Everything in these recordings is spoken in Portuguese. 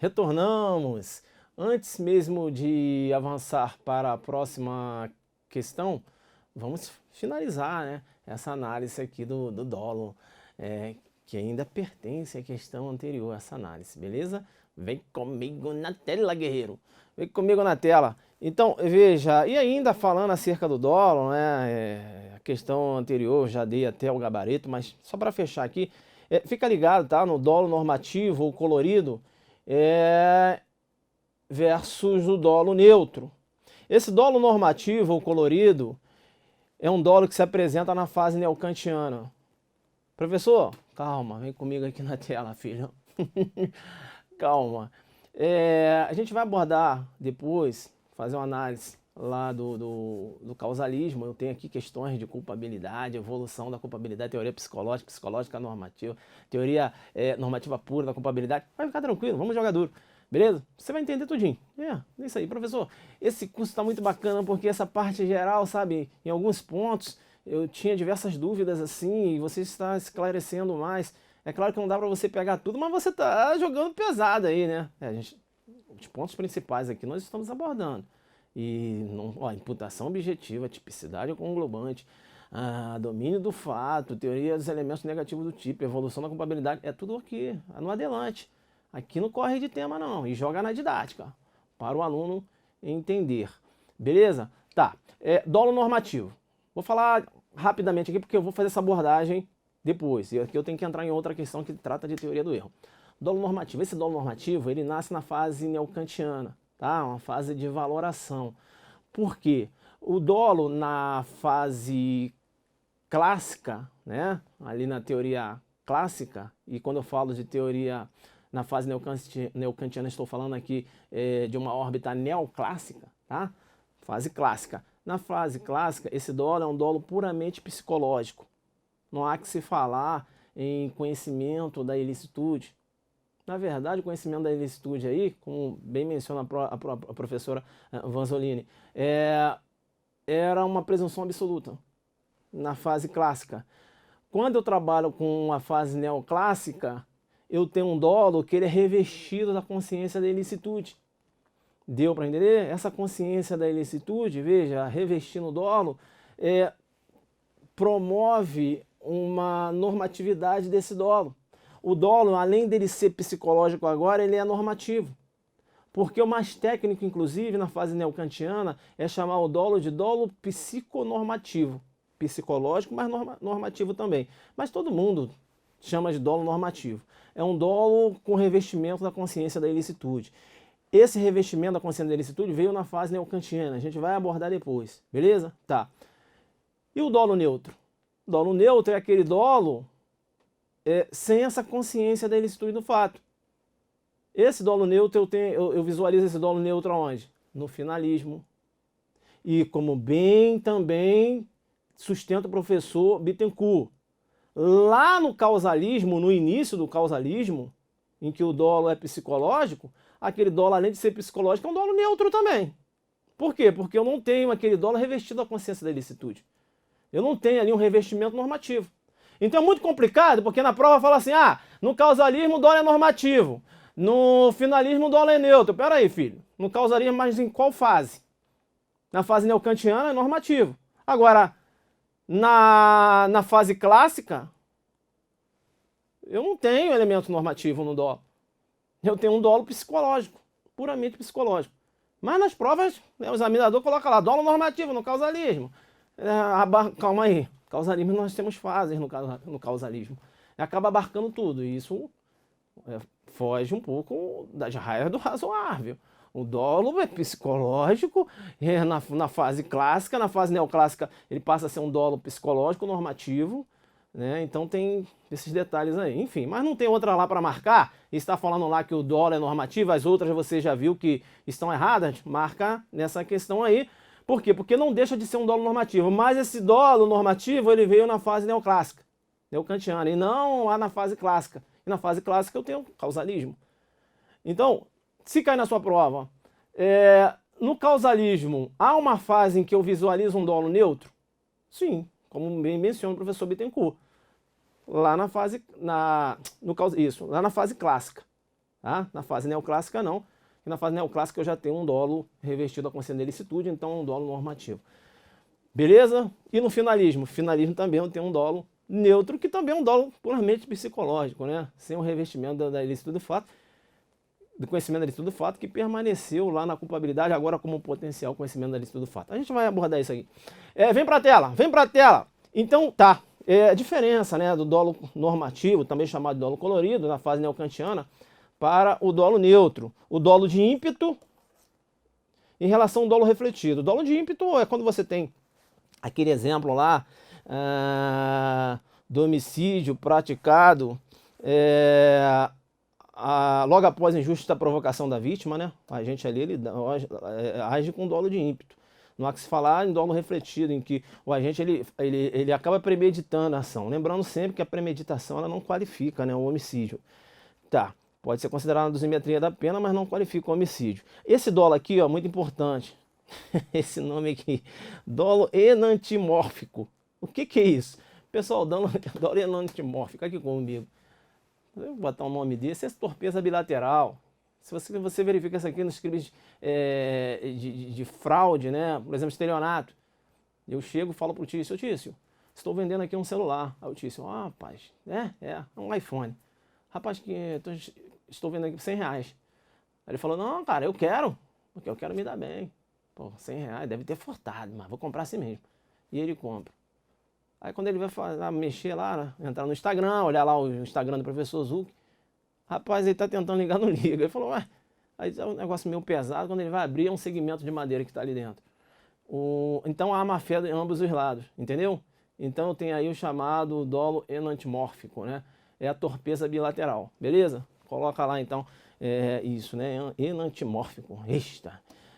Retornamos. Antes mesmo de avançar para a próxima questão, vamos finalizar, né, essa análise aqui do dolo, que ainda pertence à questão anterior, essa análise, beleza? Vem comigo na tela, guerreiro. Vem comigo na tela. Então, veja, e ainda falando acerca do dolo, né, a questão anterior já dei até o gabarito, mas só para fechar aqui, fica ligado, tá, no dolo normativo ou colorido, versus o dolo neutro. Esse dolo normativo ou colorido é um dolo que se apresenta na fase neocantiana. Professor, calma, vem comigo aqui na tela, filho. Calma. A gente vai abordar depois, fazer uma análise lá do causalismo. Eu tenho aqui questões de culpabilidade, evolução da culpabilidade, teoria psicológica, psicológica normativa, teoria normativa pura da culpabilidade. Vai ficar tranquilo, vamos jogar duro. Beleza? Você vai entender tudinho. É isso aí, professor. Esse curso está muito bacana porque essa parte geral, sabe, em alguns pontos eu tinha diversas dúvidas assim e você está esclarecendo mais. É claro que não dá para você pegar tudo, mas você está jogando pesado aí, né? Os pontos principais aqui nós estamos abordando. E imputação objetiva, tipicidade conglobante, domínio do fato, teoria dos elementos negativos do tipo, evolução da culpabilidade, é tudo aqui, no adelante. Aqui não corre de tema não, e joga na didática, para o aluno entender. Beleza? Tá, dolo normativo. Vou falar rapidamente aqui porque eu vou fazer essa abordagem depois. E aqui eu tenho que entrar em outra questão que trata de teoria do erro. Dolo normativo. Esse dolo normativo, ele nasce na fase neocantiana, tá? Uma fase de valoração. Por quê? O dolo na fase clássica, né? Ali na teoria clássica, e quando eu falo de teoria na fase neocantiana, estou falando aqui de uma órbita neoclássica, tá? Fase clássica. Na fase clássica, esse dolo é um dolo puramente psicológico. Não há que se falar em conhecimento da ilicitude. Na verdade, o conhecimento da ilicitude aí, como bem menciona a professora Vanzolini, era uma presunção absoluta na fase clássica. Quando eu trabalho com a fase neoclássica, eu tenho um dolo que ele é revestido da consciência da ilicitude. Deu para entender? Essa consciência da ilicitude, veja, revestindo o dolo, promove uma normatividade desse dolo. O dolo, além dele ser psicológico agora, ele é normativo. Porque o mais técnico, inclusive, na fase neocantiana, é chamar o dolo de dolo psiconormativo. Psicológico, mas normativo também. Mas todo mundo chama de dolo normativo. É um dolo com revestimento da consciência da ilicitude. Esse revestimento da consciência da ilicitude veio na fase neocantiana. A gente vai abordar depois, beleza? Tá. E o dolo neutro? O dolo neutro é aquele dolo sem essa consciência da ilicitude do fato. Esse dolo neutro, eu visualizo esse dolo neutro aonde? No finalismo. E como bem também sustenta o professor Bittencourt. Lá no causalismo, no início do causalismo, em que o dolo é psicológico, aquele dolo, além de ser psicológico, é um dolo neutro também. Por quê? Porque eu não tenho aquele dolo revestido da consciência da ilicitude. Eu não tenho ali um revestimento normativo. Então é muito complicado, porque na prova fala assim, no causalismo o dolo é normativo, no finalismo o dolo é neutro. Pera aí, filho, no causalismo, mas em qual fase? Na fase neocantiana é normativo. Agora, na fase clássica, eu não tenho elemento normativo no dolo. Eu tenho um dolo psicológico, puramente psicológico. Mas nas provas, o examinador coloca lá, dolo normativo no causalismo. Calma aí, causalismo nós temos fases no causalismo. Acaba abarcando tudo, e isso foge um pouco das raias do razoável. O dolo é psicológico, na fase clássica, na fase neoclássica ele passa a ser um dolo psicológico normativo, né? Então tem esses detalhes aí. Enfim, mas não tem outra lá para marcar. Está falando lá que o dolo é normativo, as outras você já viu que estão erradas. Marca nessa questão aí. Por quê? Porque não deixa de ser um dolo normativo. Mas esse dolo normativo ele veio na fase neoclássica, neocantiana, e não lá na fase clássica. E na fase clássica eu tenho causalismo. Então, se cair na sua prova, no causalismo, há uma fase em que eu visualizo um dolo neutro? Sim, como bem menciona o professor Bittencourt. Lá na fase, lá na fase clássica. Tá? Na fase neoclássica não. E na fase neoclássica eu já tenho um dolo revestido a consciência de ilicitude, então é um dolo normativo. Beleza? E no finalismo? Finalismo também eu tenho um dolo neutro, que também é um dolo puramente psicológico, né? Sem o revestimento da ilicitude do fato, do conhecimento da ilicitude do fato, que permaneceu lá na culpabilidade, agora como potencial conhecimento da ilicitude do fato. A gente vai abordar isso aqui. Vem pra tela, vem pra tela! Então, tá. A diferença, né, do dolo normativo, também chamado de dolo colorido, na fase neocantiana, para o dolo neutro. O dolo de ímpeto em relação ao dolo refletido. O dolo de ímpeto é quando você tem aquele exemplo lá do homicídio praticado logo após a injusta provocação da vítima, né? A gente ali ele age com dolo de ímpeto. Não há que se falar em dolo refletido, em que o agente ele acaba premeditando a ação. Lembrando sempre que a premeditação ela não qualifica, né, o homicídio. Tá, pode ser considerado uma dosimetria da pena, mas não qualifica o homicídio. Esse dolo aqui, ó, muito importante. Esse nome aqui, dolo enantimórfico. O que é isso? Pessoal, dolo enantimórfico, aqui comigo. Vou botar um nome desse, essa torpeza bilateral. Se você verifica isso aqui nos crimes de fraude, né? Por exemplo, estelionato. Eu chego e falo para o Tício, Tício, estou vendendo aqui um celular. Aí o Tício, rapaz, é um iPhone. Rapaz, estou vendendo aqui por 100 reais. Aí ele falou, não, cara, eu quero, porque eu quero me dar bem. Pô, 100 reais deve ter furtado, mas vou comprar assim mesmo. E ele compra. Aí quando ele vai mexer lá, né? Entrar no Instagram, olhar lá o Instagram do professor Zuc, rapaz, ele tá tentando ligar, não liga. Ele falou, ué, aí é um negócio meio pesado, quando ele vai abrir é um segmento de madeira que está ali dentro. Então há má fé em ambos os lados, entendeu? Então tem aí o chamado dolo enantimórfico, né? É a torpeza bilateral, beleza? Coloca lá então isso, né? Enantimórfico,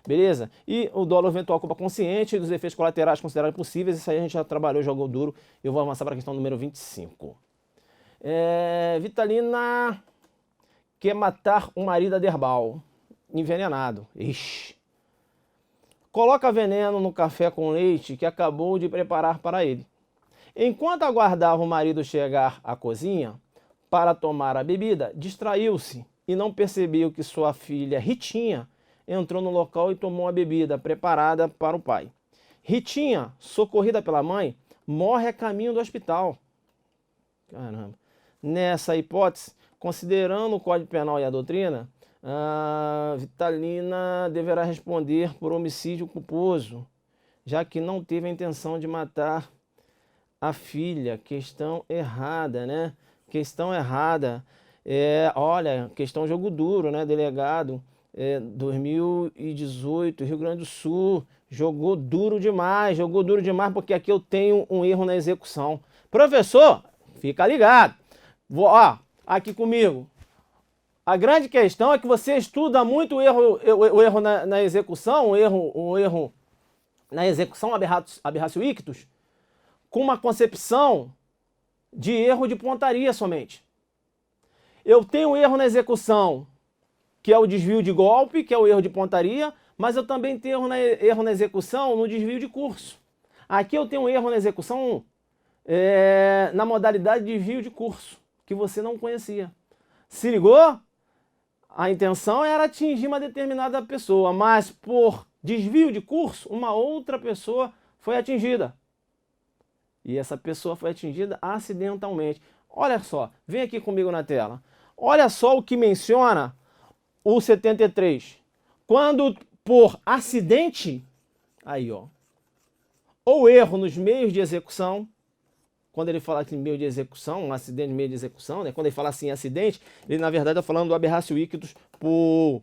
beleza? E o dolo eventual culpa consciente dos efeitos colaterais considerados possíveis, isso aí a gente já trabalhou, jogou duro. Eu vou avançar para a questão número 25. Vitalina quer matar um marido aderbal, envenenado. Coloca veneno no café com leite que acabou de preparar para ele. Enquanto aguardava o marido chegar à cozinha para tomar a bebida, distraiu-se e não percebeu que sua filha Ritinha entrou no local e tomou a bebida preparada para o pai. Ritinha, socorrida pela mãe, morre a caminho do hospital. Caramba. Nessa hipótese, considerando o Código Penal e a doutrina, a Vitalina deverá responder por homicídio culposo, já que não teve a intenção de matar a filha. Questão errada, né? Questão errada. Olha, questão jogo duro, né? Delegado, 2018, Rio Grande do Sul, jogou duro demais porque aqui eu tenho um erro na execução. Professor, fica ligado. Aqui comigo. A grande questão é que você estuda muito o erro na execução, o erro na execução aberratio ictus, com uma concepção de erro de pontaria somente. Eu tenho um erro na execução, que é o desvio de golpe, que é o erro de pontaria, mas eu também tenho erro na execução no desvio de curso. Aqui eu tenho um erro na execução na modalidade de desvio de curso, que você não conhecia. Se ligou? A intenção era atingir uma determinada pessoa, mas por desvio de curso, uma outra pessoa foi atingida. E essa pessoa foi atingida acidentalmente. Olha só, vem aqui comigo na tela. Olha só o que menciona o 73. Quando por acidente, aí ó, ou erro nos meios de execução, quando ele fala aqui em meio de execução, um acidente de meio de execução, né? Quando ele fala assim acidente, ele na verdade está falando do aberratio ictus por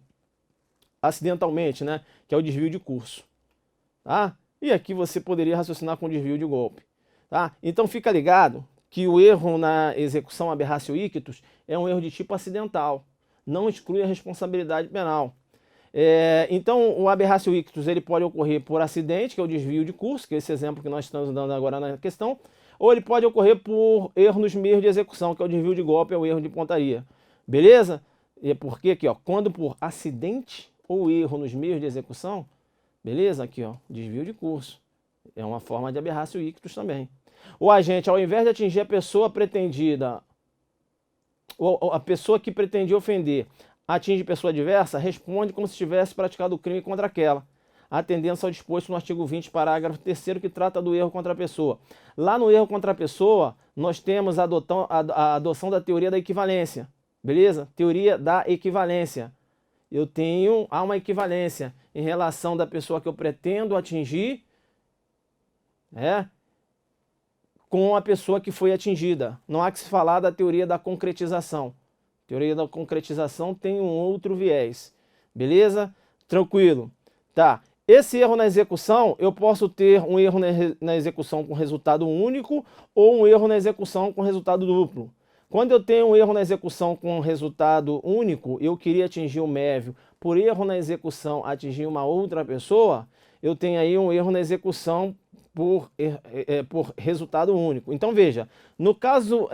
acidentalmente, né? Que é o desvio de curso, tá? E aqui você poderia raciocinar com desvio de golpe, tá? Então fica ligado que o erro na execução aberratio ictus é um erro de tipo acidental, não exclui a responsabilidade penal. Então o aberratio ictus ele pode ocorrer por acidente, que é o desvio de curso, que é esse exemplo que nós estamos dando agora na questão, ou ele pode ocorrer por erro nos meios de execução, que é o desvio de golpe, é o erro de pontaria. Beleza? E é porque aqui, ó, quando por acidente ou erro nos meios de execução, beleza? Aqui, ó, desvio de curso. É uma forma de aberratio ictus também. O agente, ao invés de atingir a pessoa pretendida, ou a pessoa que pretendia ofender, atinge pessoa diversa, responde como se tivesse praticado o crime contra aquela, atendendo-se ao disposto no artigo 20, parágrafo 3º, que trata do erro contra a pessoa. Lá no erro contra a pessoa, nós temos a adoção da teoria da equivalência, beleza? Teoria da equivalência. Há uma equivalência em relação da pessoa que eu pretendo atingir, com a pessoa que foi atingida. Não há que se falar da teoria da concretização. A teoria da concretização tem um outro viés, beleza? Tranquilo. Tá. Esse erro na execução, eu posso ter um erro na execução com resultado único ou um erro na execução com resultado duplo. Quando eu tenho um erro na execução com resultado único, eu queria atingir o mévio, por erro na execução atingir uma outra pessoa, eu tenho aí um erro na execução por resultado único. Então veja, no caso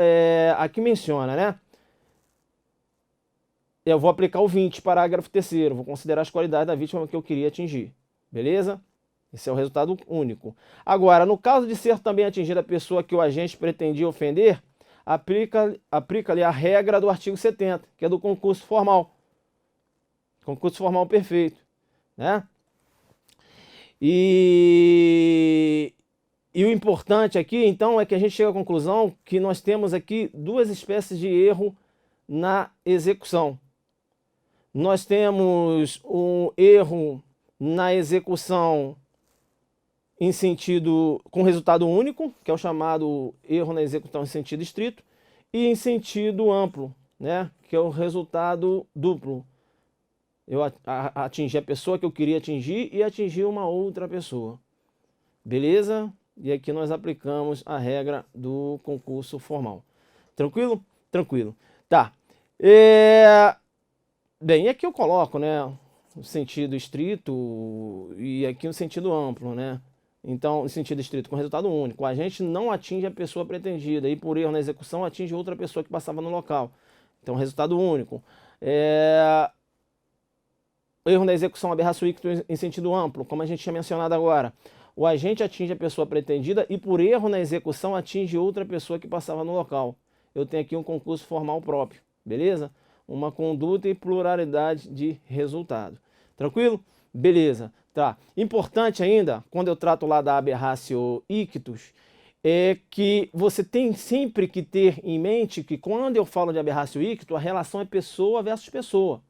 aqui menciona, né? Eu vou aplicar o 20, parágrafo 3º, vou considerar as qualidades da vítima que eu queria atingir. Beleza? Esse é o resultado único. Agora, no caso de ser também atingida a pessoa que o agente pretendia ofender, aplica-lhe a regra do artigo 70, que é do concurso formal. Concurso formal perfeito, né? E o importante aqui, então, é que a gente chega à conclusão que nós temos aqui duas espécies de erro na execução. Nós temos um erro na execução em sentido com resultado único, que é o chamado erro na execução em sentido estrito, e em sentido amplo, né, que é o resultado duplo. Eu atingi a pessoa que eu queria atingir e atingi uma outra pessoa. Beleza? E aqui nós aplicamos a regra do concurso formal. Tranquilo? Tranquilo. Tá. Bem, aqui eu coloco, né, o sentido estrito e aqui o sentido amplo, né? Então, no sentido estrito, com resultado único, a gente não atinge a pessoa pretendida e por erro na execução atinge outra pessoa que passava no local. Então, resultado único. Erro na execução, aberração ícito em sentido amplo, como a gente tinha mencionado agora. O agente atinge a pessoa pretendida e por erro na execução atinge outra pessoa que passava no local. Eu tenho aqui um concurso formal próprio, beleza? Uma conduta e pluralidade de resultado. Tranquilo? Beleza. Tá. Importante ainda, quando eu trato lá da aberratio ictus, é que você tem sempre que ter em mente que quando eu falo de aberratio ictus, a relação é pessoa versus pessoa.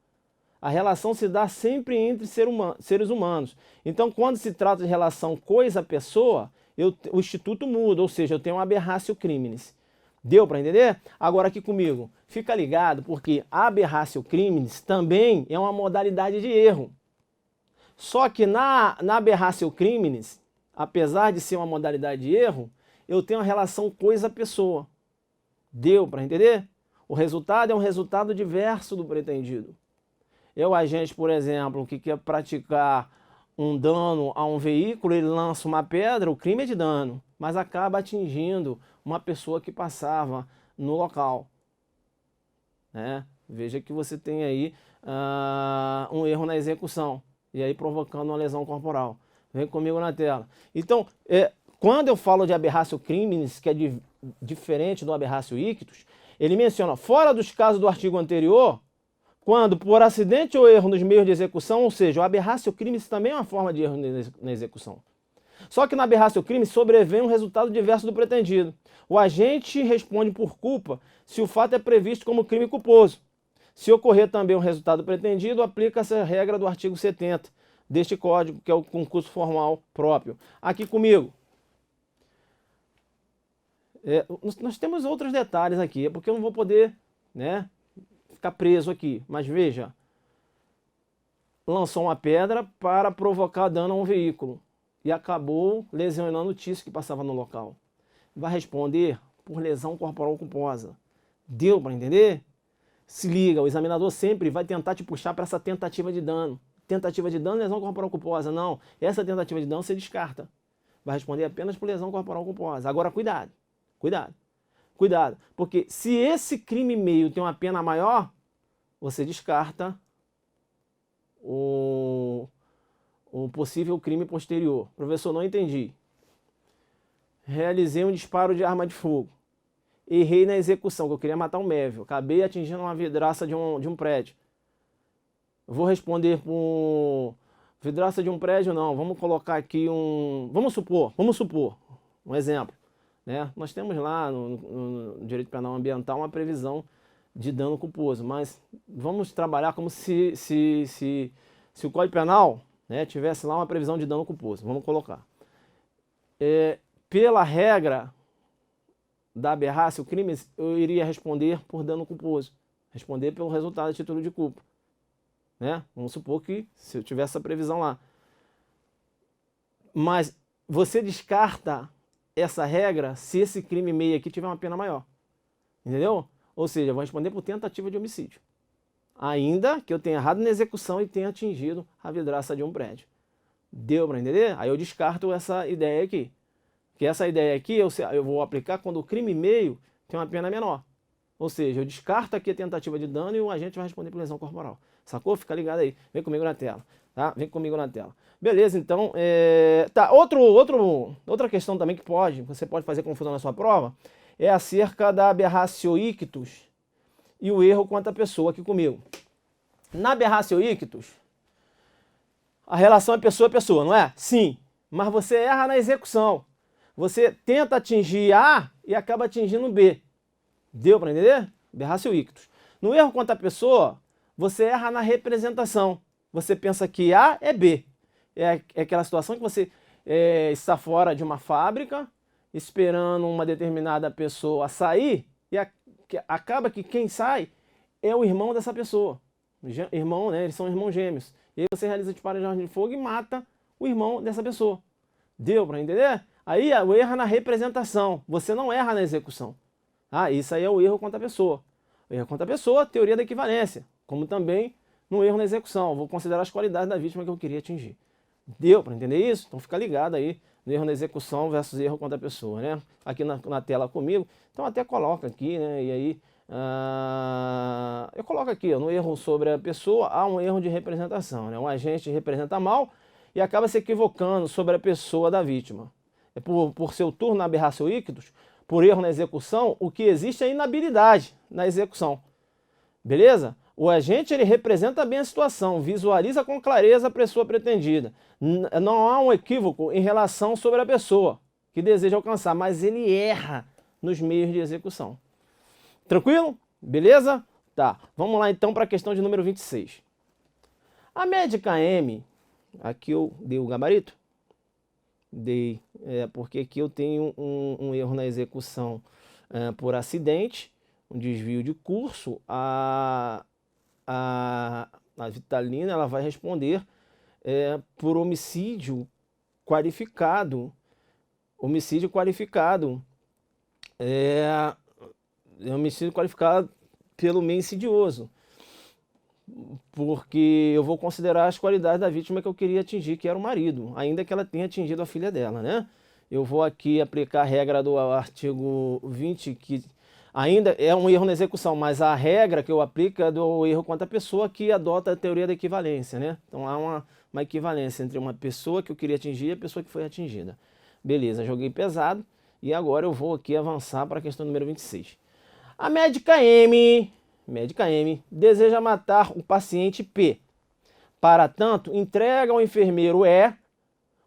A relação se dá sempre entre seres humanos. Então, quando se trata de relação coisa-pessoa, o instituto muda, ou seja, eu tenho um aberratio criminis. Deu para entender? Agora aqui comigo, fica ligado, porque a aberratio criminis também é uma modalidade de erro. Só que na aberratio criminis, apesar de ser uma modalidade de erro, eu tenho uma relação coisa-pessoa. Deu para entender? O resultado é um resultado diverso do pretendido. O agente, por exemplo, que quer praticar um dano a um veículo, ele lança uma pedra, o crime é de dano, mas acaba atingindo uma pessoa que passava no local. Veja que você tem aí um erro na execução, e aí provocando uma lesão corporal. Vem comigo na tela. Então, quando eu falo de aberratio criminis, que é diferente do aberratio ictus, ele menciona, fora dos casos do artigo anterior, quando por acidente ou erro nos meios de execução, ou seja, o aberratio criminis também é uma forma de erro na execução. Só que na aberratio criminis sobrevém um resultado diverso do pretendido. O agente responde por culpa se o fato é previsto como crime culposo. Se ocorrer também o resultado pretendido, aplica-se a regra do artigo 70 deste código, que é o concurso formal próprio. Aqui comigo. Nós temos outros detalhes aqui, é porque eu não vou poder, ficar preso aqui. Mas veja, lançou uma pedra para provocar dano a um veículo e acabou lesionando o tício que passava no local. Vai responder por lesão corporal culposa. Deu para entender? Se liga, o examinador sempre vai tentar te puxar para essa tentativa de dano. Tentativa de dano, lesão corporal culposa. Não, essa tentativa de dano você descarta. Vai responder apenas por lesão corporal culposa. Agora, cuidado, cuidado, cuidado. Porque se esse crime meio tem uma pena maior, você descarta o possível crime posterior. Professor, não entendi. Realizei um disparo de arma de fogo. Errei na execução, que eu queria matar um mévio. Acabei atingindo uma vidraça de um prédio. Eu vou responder por vidraça de um prédio, não. Vamos colocar aqui um... Vamos supor, um exemplo. Né? Nós temos lá no direito penal ambiental uma previsão de dano culposo, mas vamos trabalhar como se o Código Penal, né, tivesse lá uma previsão de dano culposo. Vamos colocar. Pela regra da aberrácia, o crime, eu iria responder por dano culposo. Responder pelo resultado de título de culpa. Né? Vamos supor que se eu tivesse essa previsão lá. Mas você descarta essa regra se esse crime meio aqui tiver uma pena maior. Entendeu? Ou seja, eu vou responder por tentativa de homicídio. Ainda que eu tenha errado na execução e tenha atingido a vidraça de um prédio. Deu para entender? Aí eu descarto essa ideia aqui. Que essa ideia aqui eu vou aplicar quando o crime meio tem uma pena menor. Ou seja, eu descarto aqui a tentativa de dano e o agente vai responder por lesão corporal. Sacou? Fica ligado aí. Vem comigo na tela. Tá? Vem comigo na tela. Beleza, então... Tá, outra questão também que você pode fazer confusão na sua prova é acerca da aberratio ictus e o erro quanto à pessoa aqui comigo. Na aberratio ictus, a relação é pessoa, não é? Sim, mas você erra na execução. Você tenta atingir A e acaba atingindo B. Deu para entender? Aberratio ictus. No erro quanto à pessoa, você erra na representação. Você pensa que A é B. É aquela situação que você está fora de uma fábrica, esperando uma determinada pessoa sair, e acaba que quem sai é o irmão dessa pessoa. Irmão, né? Eles são irmãos gêmeos. E aí você realiza disparo de arma de fogo e mata o irmão dessa pessoa. Deu para entender? Aí o erro é na representação. Você não erra na execução. Ah, isso aí é o erro contra a pessoa. O erro contra a pessoa, teoria da equivalência. Como também no erro na execução. Vou considerar as qualidades da vítima que eu queria atingir. Deu para entender isso? Então fica ligado aí no erro na execução versus erro contra a pessoa, né? Aqui na tela comigo. Então até coloca aqui, né? E aí eu coloco aqui, ó, no erro sobre a pessoa há um erro de representação, né? Um agente representa mal e acaba se equivocando sobre a pessoa da vítima. Por seu turno na aberratio ictus, por erro na execução, o que existe é inabilidade na execução. Beleza? O agente ele representa bem a situação, visualiza com clareza a pessoa pretendida. Não há um equívoco em relação sobre a pessoa que deseja alcançar, mas ele erra nos meios de execução. Tranquilo? Beleza? Tá. Vamos lá então para a questão de número 26. A médica M, aqui eu dei o gabarito? Dei, porque aqui eu tenho um erro na execução por acidente, um desvio de curso. A Vitalina ela vai responder por homicídio qualificado. Homicídio qualificado. Homicídio qualificado pelo meio insidioso. Porque eu vou considerar as qualidades da vítima que eu queria atingir, que era o marido, ainda que ela tenha atingido a filha dela, né? Eu vou aqui aplicar a regra do artigo 20, que ainda é um erro na execução, mas a regra que eu aplico é do erro contra a pessoa que adota a teoria da equivalência, né? Então há uma equivalência entre uma pessoa que eu queria atingir e a pessoa que foi atingida. Beleza, joguei pesado e agora eu vou aqui avançar para a questão número 26. A médica M deseja matar o paciente P. Para tanto, entrega ao enfermeiro E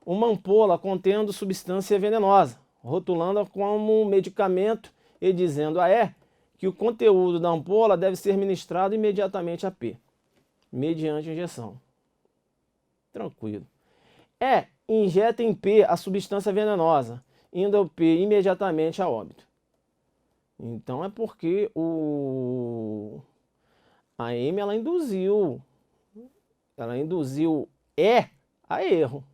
uma ampola contendo substância venenosa, rotulando-a como medicamento e dizendo a E que o conteúdo da ampola deve ser ministrado imediatamente a P, mediante injeção. Tranquilo. E injeta em P a substância venenosa, indo ao P imediatamente a óbito. Então é porque a M ela induziu E a erro.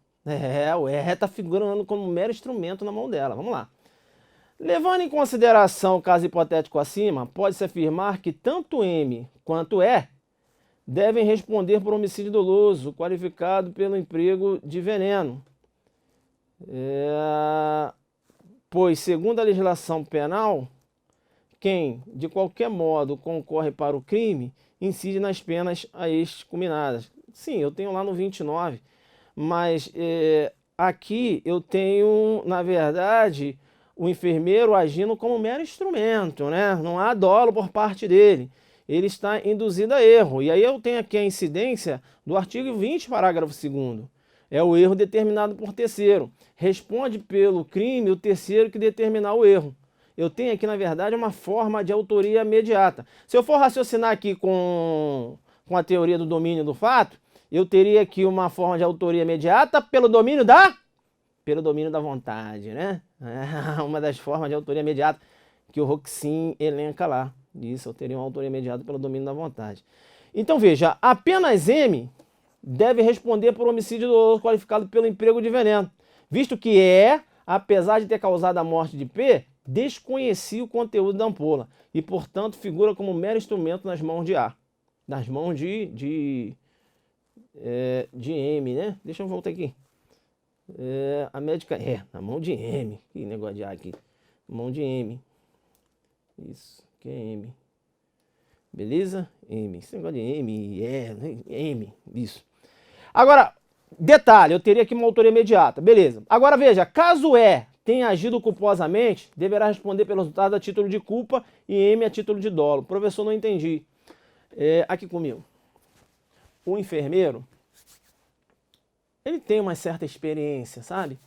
O E está figurando como um mero instrumento na mão dela. Vamos lá. Levando em consideração o caso hipotético acima, pode-se afirmar que tanto M quanto E devem responder por homicídio doloso, qualificado pelo emprego de veneno. Pois, segundo a legislação penal, quem, de qualquer modo, concorre para o crime, incide nas penas a estes combinadas. Sim, eu tenho lá no 29, mas aqui eu tenho, na verdade, o enfermeiro agindo como mero instrumento, né? Não há dolo por parte dele. ele está induzido a erro. E aí eu tenho aqui a incidência do artigo 20, parágrafo 2º. É o erro determinado por terceiro. Responde pelo crime o terceiro que determinar o erro. Eu tenho aqui, na verdade, uma forma de autoria imediata. Se eu for raciocinar aqui com a teoria do domínio do fato, eu teria aqui uma forma de autoria imediata pelo domínio da vontade, né? É uma das formas de autoria imediata que o Roxin elenca lá. Isso, eu teria uma autoria imediata pelo domínio da vontade. Então veja, apenas M deve responder por homicídio doloso qualificado pelo emprego de veneno, visto que E, apesar de ter causado a morte de P, desconhecia o conteúdo da ampola e, portanto, figura como mero instrumento nas mãos de A. Nas mãos de M, né? Deixa eu voltar aqui. A médica na mão de M. Que negócio de A aqui. Mão de M. Isso, que é M. Beleza? M. Esse negócio de M, M. Isso. Agora, detalhe, eu teria aqui uma autoria imediata. Beleza. Agora veja, caso E tenha agido culposamente, deverá responder pelo resultado a título de culpa e M a título de dolo. Professor, não entendi. Aqui comigo. O enfermeiro, ele tem uma certa experiência, sabe?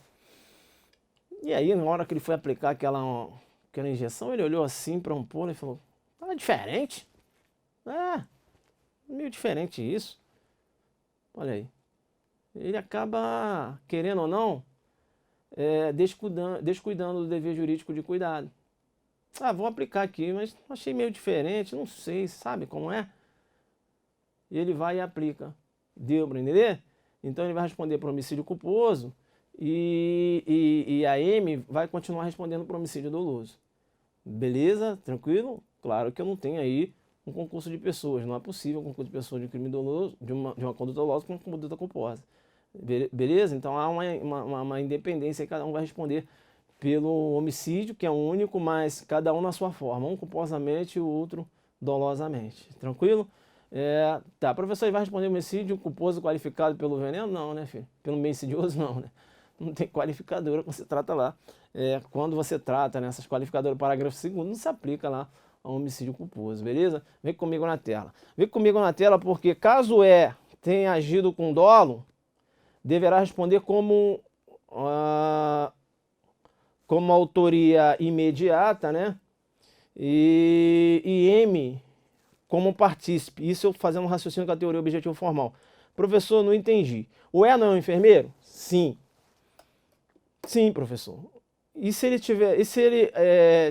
E aí, na hora que ele foi aplicar aquela injeção, ele olhou assim para um pulo e falou, ah, diferente. Meio diferente isso. Olha aí. Ele acaba, querendo ou não, descuidando do dever jurídico de cuidado. Vou aplicar aqui, mas achei meio diferente, não sei, sabe como é? E ele vai e aplica. Deu para entender? Então ele vai responder por homicídio culposo e a M vai continuar respondendo por homicídio doloso. Beleza? Tranquilo? Claro que eu não tenho aí um concurso de pessoas. Não é possível um concurso de pessoas de crime doloso, de uma conduta dolosa com uma conduta culposa. Beleza? Então há uma independência e cada um vai responder pelo homicídio, que é único, mas cada um na sua forma. Um culposamente e o outro dolosamente. Tranquilo? Tá, professor, ele vai responder homicídio culposo qualificado pelo veneno? Não, né, filho? Pelo meio insidioso, não, né? Não tem qualificadora quando você trata lá. Quando você trata nessas qualificadoras, parágrafo 2º, não se aplica lá ao homicídio culposo, beleza? Vem comigo na tela. Vem comigo na tela porque caso tenha agido com dolo, deverá responder como autoria imediata, né? E M como partícipe. Isso eu fazendo um raciocínio com a teoria objetivo formal. Professor, não entendi. O E não é um enfermeiro? Sim. Sim, professor. E se ele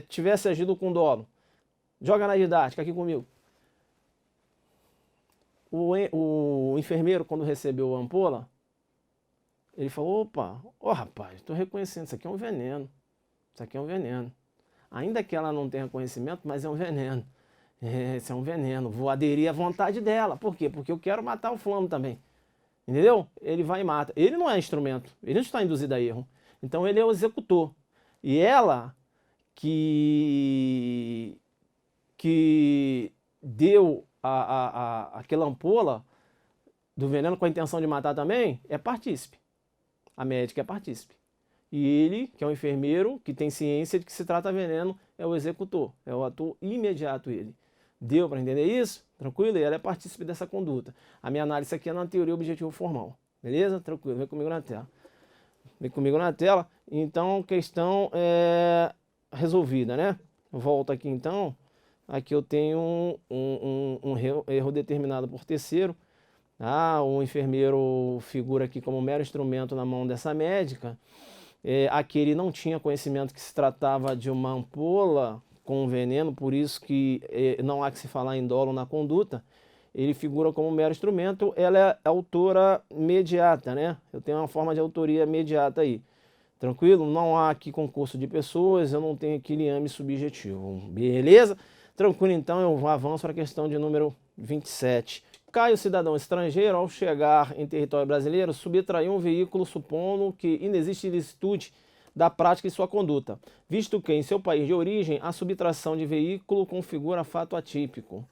tivesse agido com dolo? Joga na didática aqui comigo. O enfermeiro, quando recebeu a ampola, ele falou, opa, rapaz, estou reconhecendo, isso aqui é um veneno. Isso aqui é um veneno. Ainda que ela não tenha conhecimento, mas é um veneno. Esse é um veneno. Vou aderir à vontade dela. Por quê? Porque eu quero matar o fulano também. Entendeu? Ele vai e mata. Ele não é instrumento. Ele não está induzido a erro. Então ele é o executor. E ela que deu aquela ampola do veneno com a intenção de matar também, é partícipe. A médica é partícipe. E ele, que é um enfermeiro, que tem ciência de que se trata veneno, é o executor. É o ator imediato ele. Deu para entender isso? Tranquilo? E ela é partícipe dessa conduta. A minha análise aqui é na teoria objetivo formal. Beleza? Tranquilo. Vem comigo na tela. Vem comigo na tela. Então, questão resolvida, né? Volto aqui então. Aqui eu tenho um erro determinado por terceiro. O enfermeiro figura aqui como mero instrumento na mão dessa médica. Aqui ele não tinha conhecimento que se tratava de uma ampola com veneno, por isso que não há que se falar em dolo na conduta. Ele figura como mero instrumento, ela é autora imediata, né? Eu tenho uma forma de autoria imediata aí. Tranquilo? Não há aqui concurso de pessoas, eu não tenho aqui liame subjetivo. Beleza? Tranquilo, então eu avanço para a questão de número 27. Cai o cidadão estrangeiro, ao chegar em território brasileiro, subtraiu um veículo supondo que inexiste ilicitude da prática de sua conduta, visto que em seu país de origem a subtração de veículo configura fato atípico.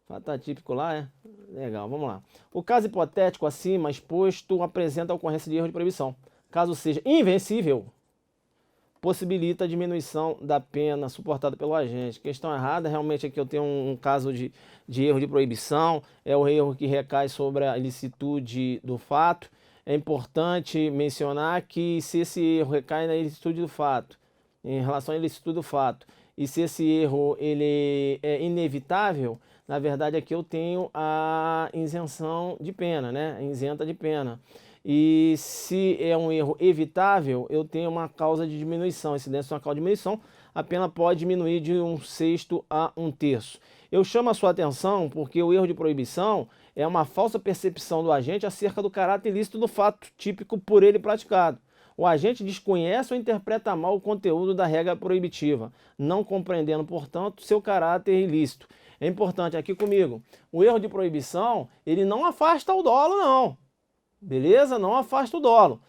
Fato atípico lá, é? Legal, vamos lá. O caso hipotético acima exposto apresenta a ocorrência de erro de proibição. Caso seja invencível, possibilita a diminuição da pena suportada pelo agente. Questão errada, realmente aqui eu tenho um caso de erro de proibição, é o erro que recai sobre a ilicitude do fato. É importante mencionar que se esse erro recai na ilicitude do fato, em relação à ilicitude do fato, e se esse erro ele é inevitável, na verdade aqui eu tenho a isenção de pena, né? Isenta de pena. E se é um erro evitável, eu tenho uma causa de diminuição, incidência de uma causa de diminuição, a pena pode diminuir de 1/6 a 1/3. Eu chamo a sua atenção porque o erro de proibição é uma falsa percepção do agente acerca do caráter ilícito do fato típico por ele praticado. O agente desconhece ou interpreta mal o conteúdo da regra proibitiva, não compreendendo, portanto, seu caráter ilícito. É importante aqui comigo, o erro de proibição, ele não afasta o dolo, não. Beleza? Não afasta o dolo.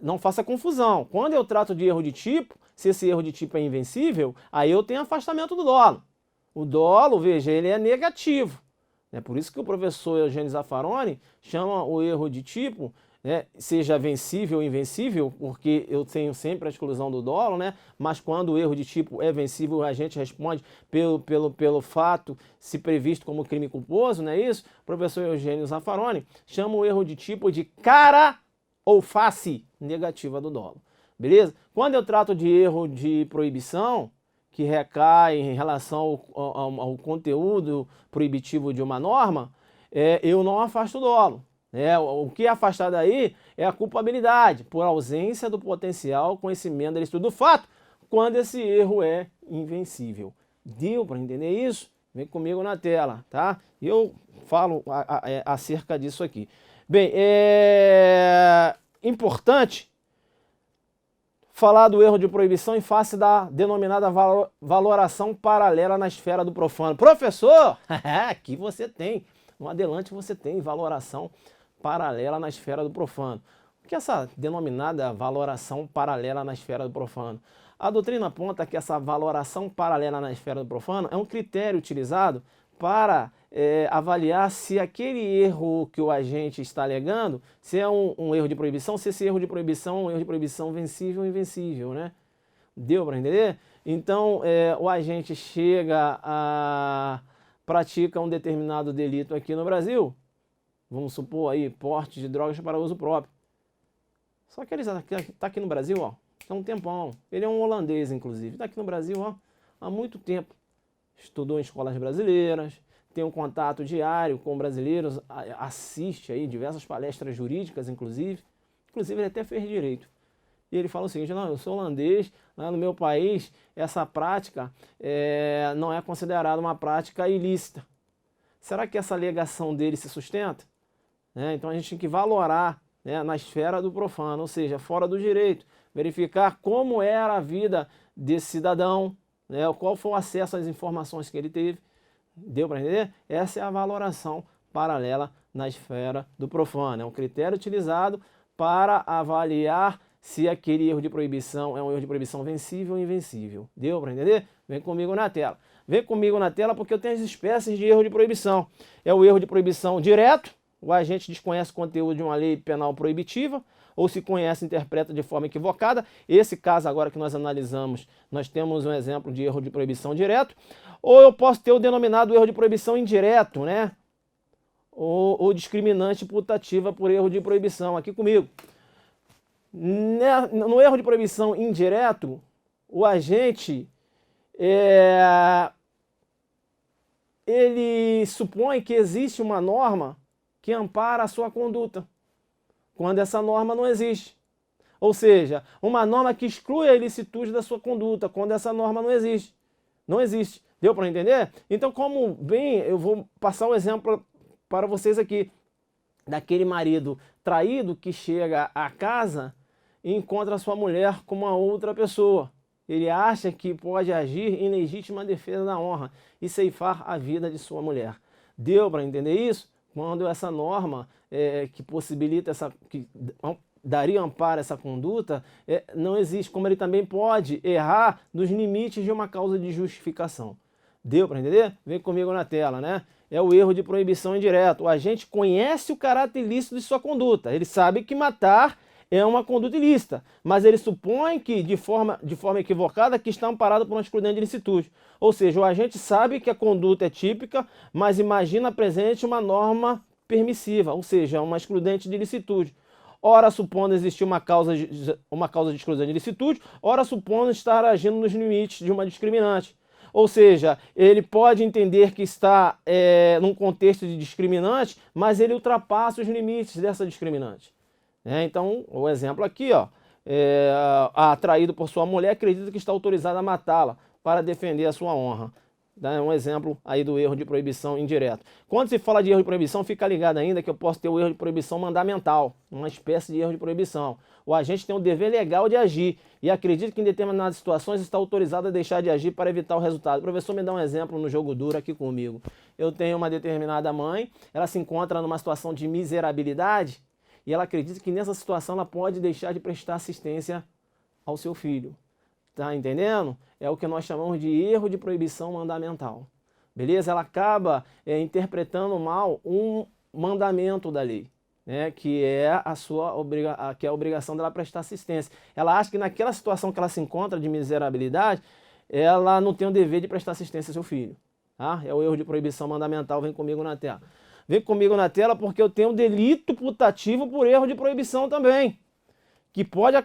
Não faça confusão. Quando eu trato de erro de tipo, se esse erro de tipo é invencível, aí eu tenho afastamento do dolo. O dolo, veja, ele é negativo. É por isso que o professor Eugênio Zaffaroni chama o erro de tipo, né, seja vencível ou invencível, porque eu tenho sempre a exclusão do dolo, né? Mas quando o erro de tipo é vencível, a gente responde pelo fato se previsto como crime culposo, não é isso? O professor Eugênio Zaffaroni chama o erro de tipo de cara ou face negativa do dolo, beleza? Quando eu trato de erro de proibição, que recai em relação ao conteúdo proibitivo de uma norma, eu não afasto o dolo. O que é afastado daí é a culpabilidade, por ausência do potencial conhecimento do estudo do fato, quando esse erro é invencível. Deu para entender isso? Vem comigo na tela, tá? Eu falo acerca disso aqui. Bem, é importante falar do erro de proibição em face da denominada valoração paralela na esfera do profano. Professor, aqui você tem, no adelante você tem valoração paralela na esfera do profano. O que é essa denominada valoração paralela na esfera do profano? A doutrina aponta que essa valoração paralela na esfera do profano é um critério utilizado para avaliar se aquele erro que o agente está alegando, se é um erro de proibição, se esse erro de proibição é um erro de proibição vencível ou invencível, né? Deu para entender? Então, o agente chega a pratica um determinado delito aqui no Brasil, vamos supor aí, porte de drogas para uso próprio. Só que ele está aqui no Brasil, ó, há um tempão. Ele é um holandês, inclusive. Está aqui no Brasil, ó, há muito tempo. Estudou em escolas brasileiras, tem um contato diário com brasileiros, assiste aí diversas palestras jurídicas, inclusive. Inclusive, ele até fez direito. E ele fala o seguinte: não, eu sou holandês, lá no meu país, essa prática não é considerada uma prática ilícita. Será que essa alegação dele se sustenta? Então a gente tem que valorar, na esfera do profano, ou seja, fora do direito, verificar como era a vida desse cidadão, qual foi o acesso às informações que ele teve. Deu para entender? Essa é a valoração paralela na esfera do profano. É um critério utilizado para avaliar se aquele erro de proibição é um erro de proibição vencível ou invencível. Deu para entender? Vem comigo na tela. Vem comigo na tela porque eu tenho as espécies de erro de proibição. É o erro de proibição direto. O agente desconhece o conteúdo de uma lei penal proibitiva, ou se conhece, interpreta de forma equivocada. Esse caso agora que nós analisamos, nós temos um exemplo de erro de proibição direto. Ou eu posso ter o denominado erro de proibição indireto, né? Ou discriminante putativa por erro de proibição. Aqui comigo. No erro de proibição indireto, o agente ele supõe que existe uma norma que ampara a sua conduta, quando essa norma não existe. Ou seja, uma norma que exclui a ilicitude da sua conduta, quando essa norma não existe. Não existe. Deu para entender? Então, como bem, eu vou passar o exemplo para vocês aqui, daquele marido traído que chega à casa e encontra a sua mulher com uma outra pessoa. Ele acha que pode agir em legítima defesa da honra e ceifar a vida de sua mulher. Deu para entender isso? Quando essa norma que possibilita que daria amparo a essa conduta, não existe, como ele também pode errar nos limites de uma causa de justificação. Deu para entender? Vem comigo na tela, né? É o erro de proibição indireto. O agente conhece o caráter ilícito de sua conduta. Ele sabe que matar é uma conduta ilícita, mas ele supõe que, de forma equivocada, que está amparado por uma excludente de ilicitude. Ou seja, o agente sabe que a conduta é típica, mas imagina presente uma norma permissiva, ou seja, uma excludente de ilicitude. Ora supondo existir uma causa de exclusão de ilicitude, ora supondo estar agindo nos limites de uma discriminante. Ou seja, ele pode entender que está num contexto de discriminante, mas ele ultrapassa os limites dessa discriminante. Então, o exemplo aqui, ó, atraído por sua mulher, acredita que está autorizado a matá-la para defender a sua honra. Um exemplo aí do erro de proibição indireto. Quando se fala de erro de proibição, fica ligado ainda que eu posso ter o erro de proibição mandamental, uma espécie de erro de proibição. O agente tem o dever legal de agir e acredita que em determinadas situações está autorizado a deixar de agir para evitar o resultado. O professor me dá um exemplo no jogo duro aqui comigo. Eu tenho uma determinada mãe, ela se encontra numa situação de miserabilidade e ela acredita que nessa situação ela pode deixar de prestar assistência ao seu filho. Tá entendendo? É o que nós chamamos de erro de proibição mandamental. Beleza? Ela acaba interpretando mal um mandamento da lei, né? Que é a obrigação dela prestar assistência. Ela acha que naquela situação que ela se encontra de miserabilidade, ela não tem o dever de prestar assistência ao seu filho. Tá? É o erro de proibição mandamental. Vem comigo na tela. Vem comigo na tela porque eu tenho um delito putativo por erro de proibição também, que pode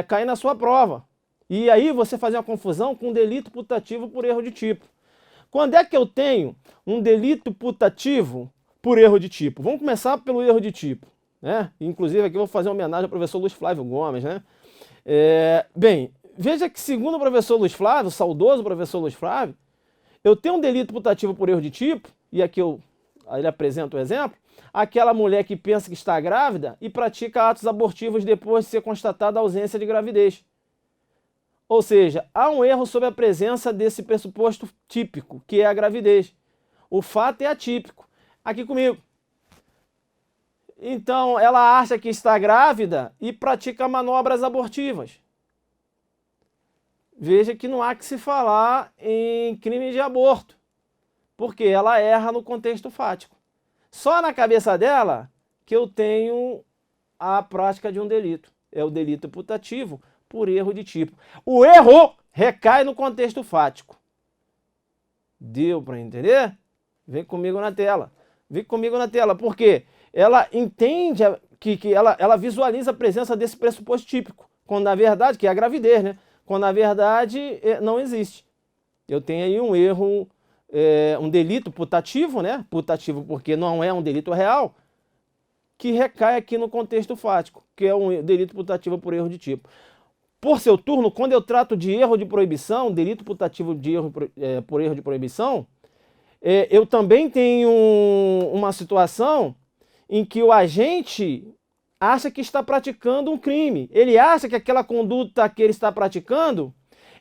cair na sua prova. E aí você fazer uma confusão com delito putativo por erro de tipo. Quando é que eu tenho um delito putativo por erro de tipo? Vamos começar pelo erro de tipo, né? Inclusive aqui eu vou fazer uma homenagem ao professor Luiz Flávio Gomes, né? Bem, veja que segundo o professor Luiz Flávio, o saudoso professor Luiz Flávio, eu tenho um delito putativo por erro de tipo, e aqui ele apresenta o exemplo, aquela mulher que pensa que está grávida e pratica atos abortivos depois de ser constatada a ausência de gravidez. Ou seja, há um erro sobre a presença desse pressuposto típico, que é a gravidez. O fato é atípico. Aqui comigo. Então, ela acha que está grávida e pratica manobras abortivas. Veja que não há que se falar em crime de aborto, porque ela erra no contexto fático. Só na cabeça dela que eu tenho a prática de um delito. É o delito putativo por erro de tipo. O erro recai no contexto fático. Deu para entender? Vem comigo na tela. Vem comigo na tela, porque ela entende que ela visualiza a presença desse pressuposto típico, quando na verdade, que é a gravidez, né? Quando na verdade não existe. Eu tenho aí um erro, um delito putativo, né? Putativo porque não é um delito real, que recai aqui no contexto fático, que é um delito putativo por erro de tipo. Por seu turno, quando eu trato de erro de proibição, delito putativo de erro, por erro de proibição, eu também tenho uma situação em que o agente acha que está praticando um crime. Ele acha que aquela conduta que ele está praticando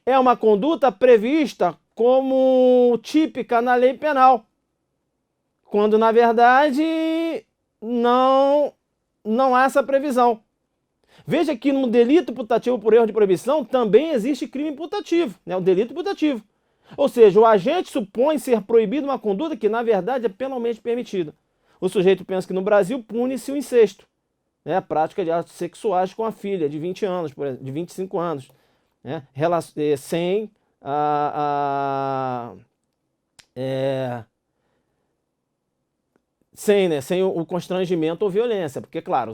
é uma conduta prevista como típica na lei penal, quando na verdade não há essa previsão. Veja que no delito putativo por erro de proibição também existe crime putativo, né? O delito putativo. Ou seja, o agente supõe ser proibido uma conduta que na verdade é penalmente permitida. O sujeito pensa que no Brasil pune-se o incesto, né? A prática de atos sexuais com a filha de 20 anos, por exemplo, de 25 anos, né? Sem sem o constrangimento ou violência, porque claro,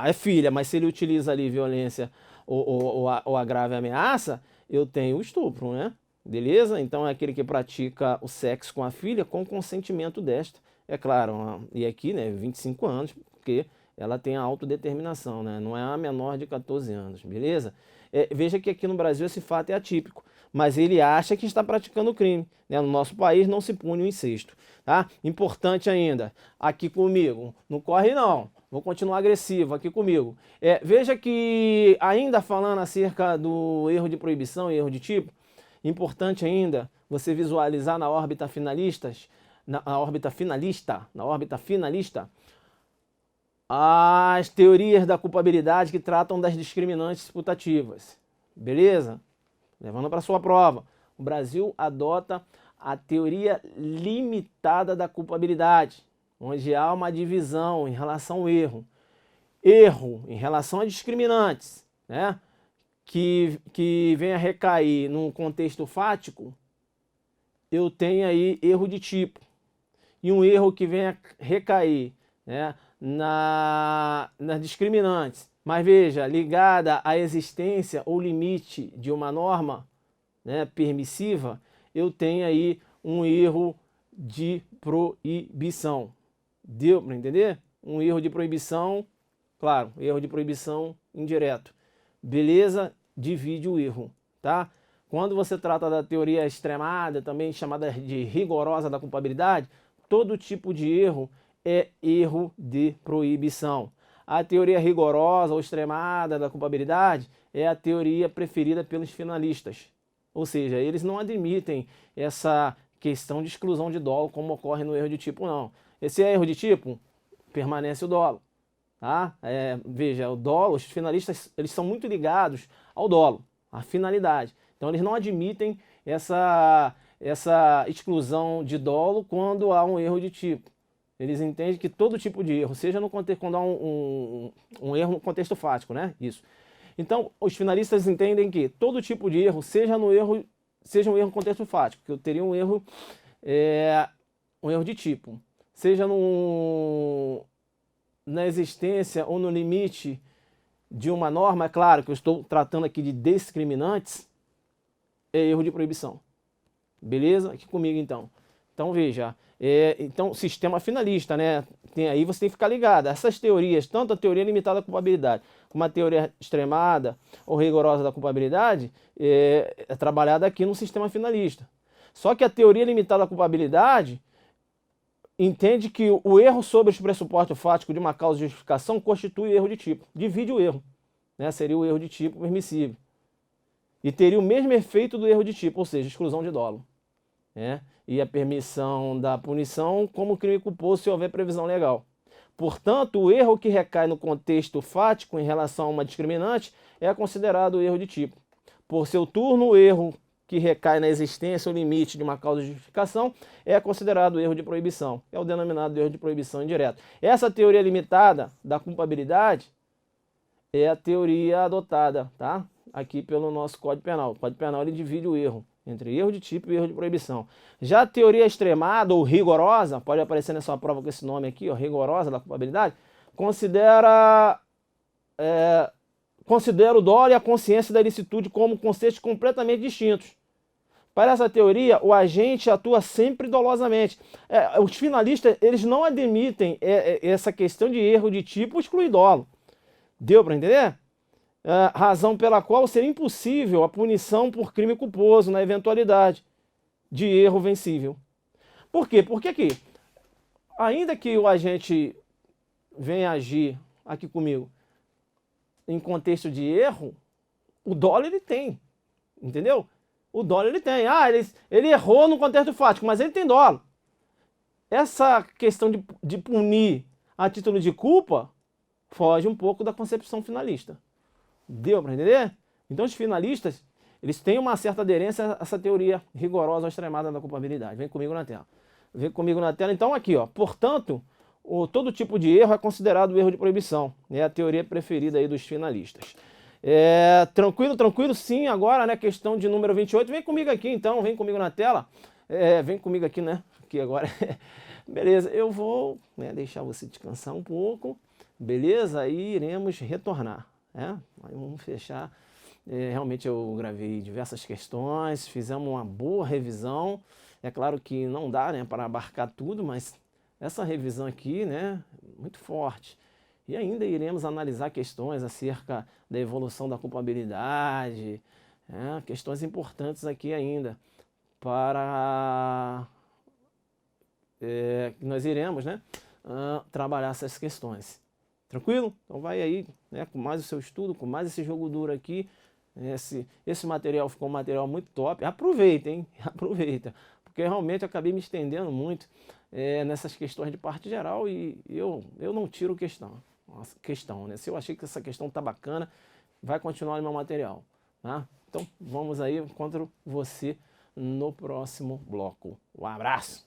é filha, mas se ele utiliza ali violência ou a grave ameaça, eu tenho o estupro, né? Beleza? Então é aquele que pratica o sexo com a filha com consentimento desta, é claro, e aqui, né, 25 anos, porque ela tem a autodeterminação, né? Não é a menor de 14 anos, beleza? Veja que aqui no Brasil esse fato é atípico, mas ele acha que está praticando crime, né? No nosso país não se pune o incesto, tá? Importante ainda, aqui comigo, não corre não, vou continuar agressivo aqui comigo. Veja que ainda falando acerca do erro de proibição e erro de tipo, importante ainda você visualizar na órbita finalista, as teorias da culpabilidade que tratam das discriminantes putativas. Beleza? Levando para sua prova. O Brasil adota a teoria limitada da culpabilidade, onde há uma divisão em relação ao erro. erro em relação a discriminantes, né, que venha recair num contexto fático, eu tenho aí erro de tipo. E um erro que venha recair, né, nas discriminantes, mas veja, ligada à existência ou limite de uma norma, né, permissiva, eu tenho aí um erro de proibição. Deu para entender? Um erro de proibição, claro, erro de proibição indireto. Beleza? Divide o erro, tá? Quando você trata da teoria extremada, também chamada de rigorosa da culpabilidade, todo tipo de erro é erro de proibição. A teoria rigorosa ou extremada da culpabilidade é a teoria preferida pelos finalistas. Ou seja, eles não admitem essa questão de exclusão de dolo como ocorre no erro de tipo, não. Esse é erro de tipo, permanece o dolo. Tá? Veja, o dolo, os finalistas, eles são muito ligados ao dolo, à finalidade. Então eles não admitem essa exclusão de dolo quando há um erro de tipo. Eles entendem que todo tipo de erro, seja no contexto, quando há um erro no contexto fático, né? Isso. Então, os finalistas entendem que todo tipo de erro, seja um erro no contexto fático, que eu teria um erro de tipo, seja na existência ou no limite de uma norma, é claro que eu estou tratando aqui de discriminantes, é erro de proibição. Beleza? Aqui comigo então. Então veja, então sistema finalista, né? Aí você tem que ficar ligado. Essas teorias, tanto a teoria limitada da culpabilidade, como a teoria extremada ou rigorosa da culpabilidade, é trabalhada aqui no sistema finalista. Só que a teoria limitada da culpabilidade entende que o erro sobre o pressuposto fático de uma causa de justificação constitui erro de tipo. Divide o erro, né? Seria o erro de tipo permissível. E teria o mesmo efeito do erro de tipo, ou seja, exclusão de dolo. Né? E a permissão da punição como crime culposo se houver previsão legal. Portanto, o erro que recai no contexto fático em relação a uma discriminante é considerado erro de tipo. Por seu turno, o erro que recai na existência ou limite de uma causa de justificação é considerado erro de proibição. É o denominado erro de proibição indireto. Essa teoria limitada da culpabilidade é a teoria adotada, tá? Aqui pelo nosso Código Penal. O Código Penal ele divide o erro entre erro de tipo e erro de proibição. Já a teoria extremada ou rigorosa, pode aparecer na sua prova com esse nome aqui, ó, rigorosa da culpabilidade, considera o dolo e a consciência da ilicitude como conceitos completamente distintos. Para essa teoria, o agente atua sempre dolosamente. Os finalistas eles não admitem essa questão de erro de tipo excluir dolo. Deu para entender? Razão pela qual seria impossível a punição por crime culposo na eventualidade de erro vencível. Por quê? Porque aqui, ainda que o agente venha agir aqui comigo em contexto de erro, o dolo ele tem, entendeu? O dolo ele tem. Ele errou no contexto fático, mas ele tem dolo. Essa questão de punir a título de culpa foge um pouco da concepção finalista. Deu para entender? Então os finalistas, eles têm uma certa aderência a essa teoria rigorosa ou extremada da culpabilidade. Vem comigo na tela. Vem comigo na tela. Então aqui, ó, portanto, todo tipo de erro é considerado erro de proibição. É a teoria preferida aí dos finalistas. Tranquilo, tranquilo? Sim, agora, né, questão de número 28. Vem comigo aqui então, vem comigo na tela. Vem comigo aqui, né? Aqui agora. Beleza, eu vou, né, deixar você descansar um pouco. Beleza? Aí iremos retornar. Aí vamos fechar. Realmente eu gravei diversas questões, fizemos uma boa revisão. É claro que não dá, né, para abarcar tudo, mas essa revisão aqui, né, muito forte. E ainda iremos analisar questões acerca da evolução da culpabilidade, questões importantes aqui ainda, para que nós iremos, né, trabalhar essas questões. Tranquilo? Então vai aí, né, com mais o seu estudo, com mais esse jogo duro aqui. Esse material ficou um material muito top. Aproveita, hein? Aproveita. Porque realmente eu acabei me estendendo muito nessas questões de parte geral e eu não tiro questão, né? Se eu achei que essa questão tá bacana, vai continuar no meu material, tá? Então vamos aí, encontro você no próximo bloco. Um abraço!